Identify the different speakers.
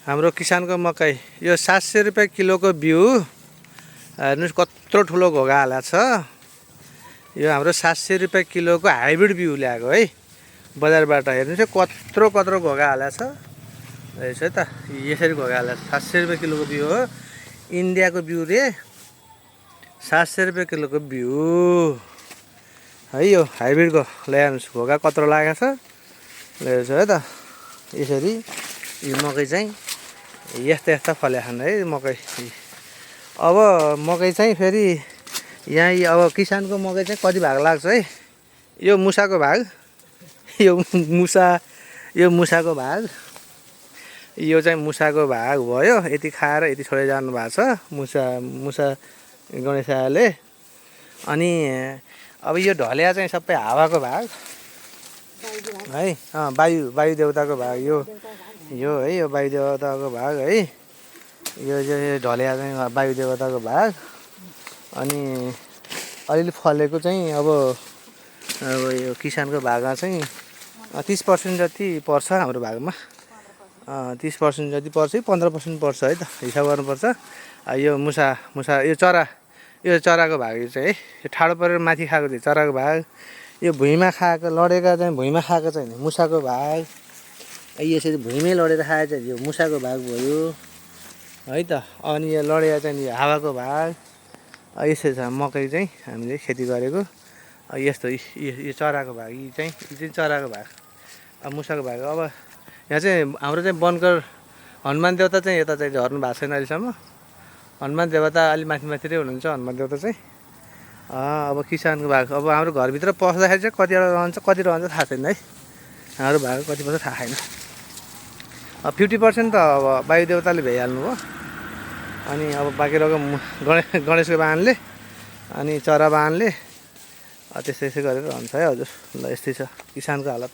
Speaker 1: हाम्रो किसानको मकै यो 700 रुपैयाँ किलोको बिउ। हेर्नुहोस् कत्रो ठुलो घोगा हालेको छ। यो हाम्रो 700 रुपैयाँ किलोको हाइब्रिड बिउ ल्याएको है बजारबाट। हेर्नुहोस् कत्रो कत्रो घोगा हालेको छ रहेछ है त। यसरी घोगा हालेको छ। 700 रुपैयाँ किलोको बिउ हो। इन्डियाको बिउ रे। 700 रुपैयाँ किलोको बिउ है। यो हाइब्रिडको ल्याउनुहोस्। घोगा कत्रो लागेको छ रहेछ है त। यसरी यो मकै चाहिँ यस्ता फलेको छन् है मकै। अब मकै चाहिँ फेरि यहाँ अब किसानको मकै चाहिँ कति भाग लाग्छ है। यो मुसाको भाग, यो मुसाको भाग, यो चाहिँ मुसाको भाग भयो। यति खाएर यति छोडेर जानु भएको छ मुसा गणेश आले। अनि अब यो ढलिया चाहिँ सबै हावाको भाग है। वायु देवताको भाग यो है। यो वायु देवताको भाग है। यो ढलिया चाहिँ वायु देवताको भाग। अनि अलिअलि फलेको चाहिँ अब यो किसानको भागमा चाहिँ 30% जति पर्छ हाम्रो भागमा। 30% जति पर्छ कि 15% पर्छ है त, हिसाब गर्नुपर्छ। यो मुसा यो चराको भाग चाहिँ है। यो ठाडो परेर माथि खाएको चाहिँ चराको भाग। यो भुइँमा खाएको लडेका चाहिँ भुइँमा खाएको चाहिँ मुसाको भाग। यसरी भुइँमै लडेर खाएको चाहिँ यो मुसाको भाग भयो है त। अनि यो लडेका चाहिँ हावाको भाग। यसरी छ मकै चाहिँ हामीले खेती गरेको। यस्तो यो चराको भाग, यी चाहिँ चराको भाग। अब मुसाको भाग। अब यहाँ चाहिँ हाम्रो चाहिँ बनकर हनुमान देवता चाहिँ यता चाहिँ झर्नु भएको छैन अहिलेसम्म। हनुमान देवता अलि माथितिरै हुनुहुन्छ हनुमान देवता चाहिँ। अब किसानको भाग। अब हाम्रो घरभित्र पस्दाखेरि चाहिँ कतिवटा रहन्छ कति रहन्छ थाहा छैन है। हाम्रो भाग कति पर्छ थाहा छैन। 50% त अब वायु देवताले भइहाल्नु भयो। अनि अब बाँकी रहेको गणेशको वाहनले अनि चरा वाहनले त्यस्तै गरेर रहन्छ है हजुर। ल यस्तै छ किसानको हालत।